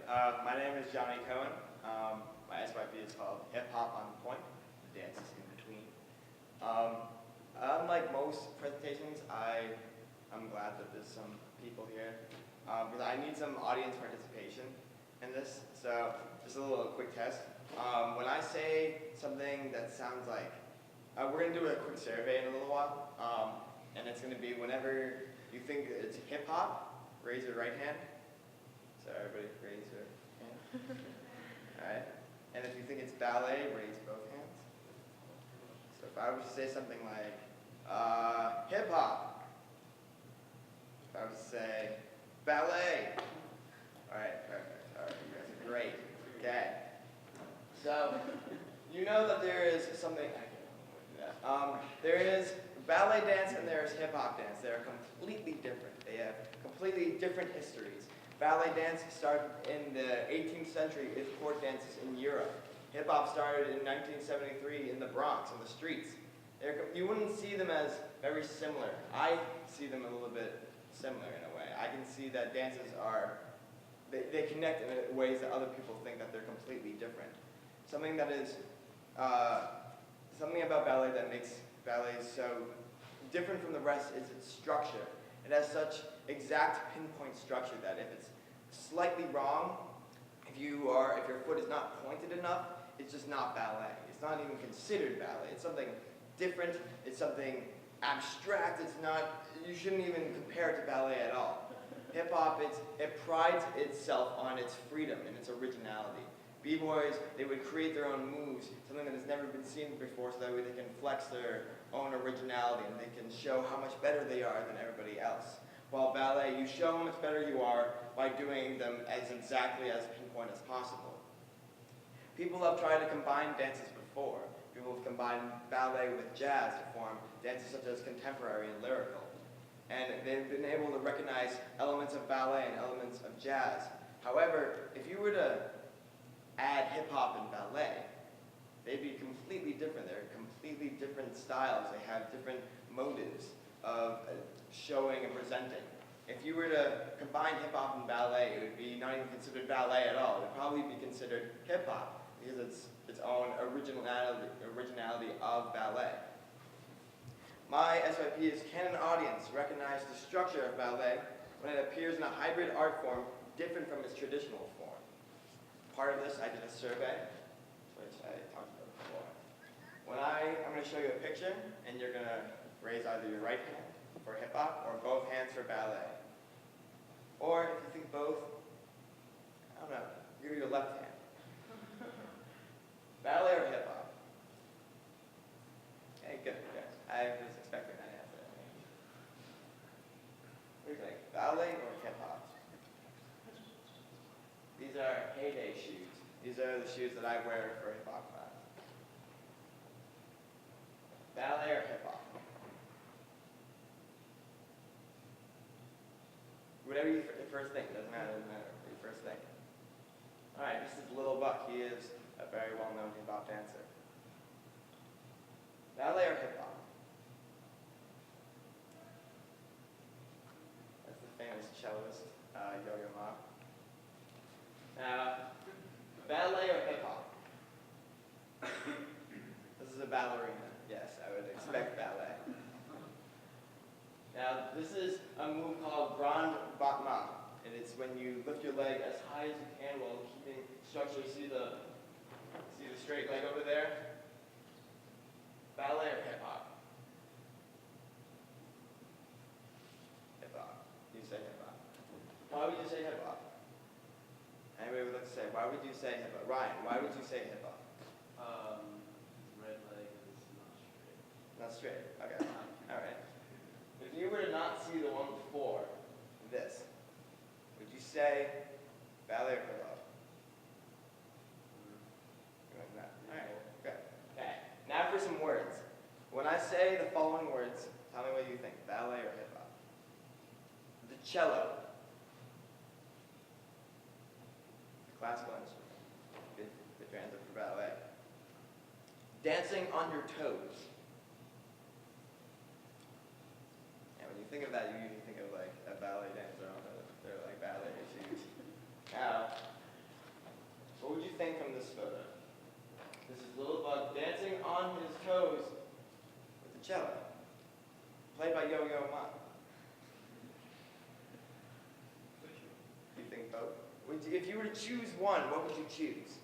My name is Johnny Cohen. My SYP is called Hip Hop on Point. The dance is in between. Unlike most presentations, I'm glad that there's some people here because I need some audience participation in this. So just a little quick test. When I say something that sounds like, we're going to do a quick survey in a little while, and it's going to be whenever you think it's hip hop, raise your right hand. So everybody raise your hand. All right. And if you think it's ballet, raise both hands. So if I were to say something like hip hop, if I was to say ballet, all right, perfect. All right, you guys are great. Okay. So you know that there is something. There is ballet dance and there is hip hop dance. They are completely different. They have completely different histories. Ballet dance started in the 18th century with court dances in Europe. Hip hop started in 1973 in the Bronx, on the streets. You wouldn't see them as very similar. I see them a little bit similar in a way. I can see that dances they connect in ways that other people think that they're completely different. Something about ballet that makes ballet so different from the rest is its structure. It has such exact pinpoint structure that if it's slightly wrong, if your foot is not pointed enough, it's just not ballet. It's not even considered ballet. It's something different. It's something abstract. You shouldn't even compare it to ballet at all. Hip hop, it prides itself on its freedom and its originality. B-boys, they would create their own moves, something that has never been seen before, so that way they can flex their own originality and they can show how much better they are than everybody else. While ballet, you show how much better you are by doing them as exactly as pinpoint as possible. People have tried to combine dances before. People have combined ballet with jazz to form dances such as contemporary and lyrical. And they've been able to recognize elements of ballet and elements of jazz. However, if you were to add hip-hop and ballet, they'd be completely different. They're completely different styles. They have different motives of showing and presenting. If you were to combine hip-hop and ballet, it would be not even considered ballet at all. It would probably be considered hip-hop because it's its own originality of ballet. My SYP is, can an audience recognize the structure of ballet when it appears in a hybrid art form different from its traditional form? Part of this, I did a survey, which I talked about before. I'm going to show you a picture, and you're going to raise either your right hand for hip-hop or both hands for ballet. Or if you think both, I don't know, give me your left hand. Ballet or hip-hop? Okay, good. I was expecting that answer. What do you think, ballet or hip-hop? These are heyday shoes. These are the shoes that I wear for hip-hop class. Ballet or hip-hop? Whatever you first think, doesn't matter. What you first think. All right, this is Little Buck. He is a very well-known hip-hop dancer. Ballet or hip-hop? That's the famous cellist, Yo-Yo Ma. Now, ballet or hip-hop? This is a ballerina. Yes, I would expect ballet. Now, this is a move called Grand Battement, and it's when you lift your leg as high as you can while keeping structure. See the straight leg over there? Ballet or hip-hop? Hip-hop. You say hip-hop. Why would you say hip-hop? Anybody would like to say, why would you say hip-hop? Ryan, why would you say hip-hop? Red leg is not straight. Not straight. Okay. All right. If you were to not see the one before this, would you say ballet or hip-hop? All right. Good. Okay. Now for some words. When I say the following words, tell me what you think. Ballet or hip-hop? The cello. Classical instrument. Good transit for ballet. Dancing on your toes. And when you think of that, you usually think of like a ballet dancer on their like ballet shoes. Now, If you were to choose one, what would you choose?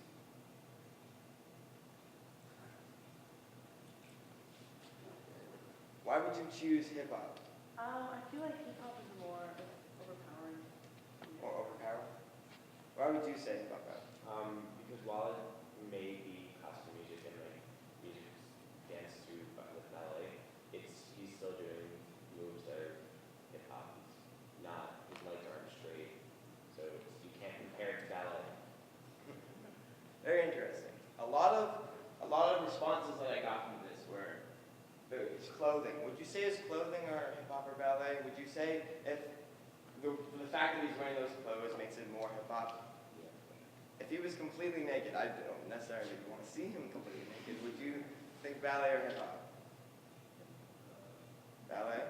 Why would you choose hip hop I feel like hip hop is more overpowering. or overpower? Why would you say hip hop? Because while it may be classical music and like music dance to with ballet, he's still doing moves that are hip hop. He's not, his legs aren't straight, so you can't compare it to ballet. Very interesting. A lot of responses that I got from this were his clothing. Would you say his clothing are hip hop or ballet? Would you say if the fact that he's wearing those clothes makes it more hip hop? If he was completely naked, I don't necessarily want to see him completely naked. Would you think ballet or hip hop? Ballet?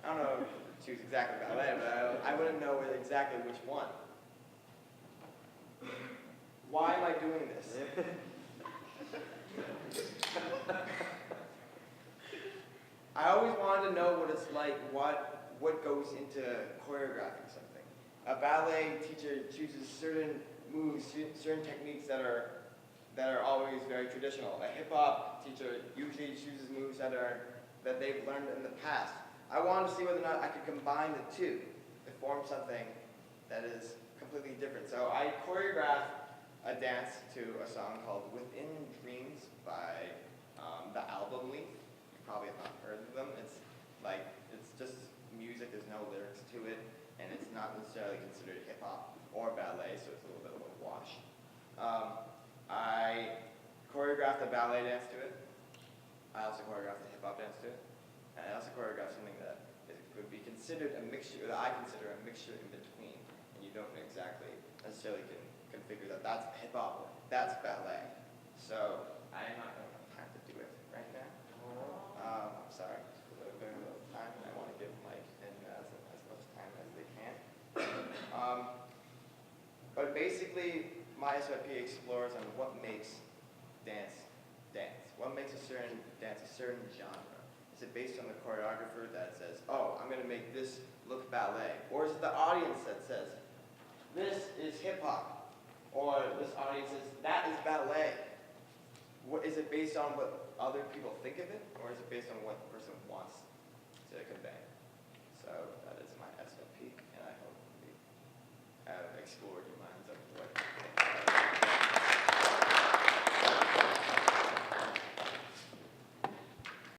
I don't know if you choose exactly ballet, but I wouldn't know exactly which one. Why am I doing this? I always wanted to know what it's like, what goes into choreographing something. A ballet teacher chooses certain moves, certain techniques that are always very traditional. A hip hop teacher usually chooses moves that they've learned in the past. I wanted to see whether or not I could combine the two to form something that is completely different. So I choreographed a dance to a song called Within Dreams by the Album Leaf. You probably have not heard of them. It's just music, there's no lyrics to it, and it's not necessarily considered hip hop or ballet, so it's a little bit of a wash. I choreographed a ballet dance to it. I also choreographed a hip hop dance to it. And I also choreographed something that would be considered a mixture, that I consider a mixture in between. And you don't exactly necessarily can figure that that's hip hop, that's ballet. So I'm not going to have time to do it right now. I'm sorry, very little time, and I want to give Mike and as much time as they can. But basically, my SYP explores on what makes dance dance. What makes a certain dance a certain genre? Is it based on the choreographer that says, oh, I'm going to make this look ballet? Or is it the audience that says, this is hip hop? Or this audience says, that is ballet? What, is it based on what other people think of it? Or is it based on what the person wants to convey? So that is my SYP, and I hope we have explored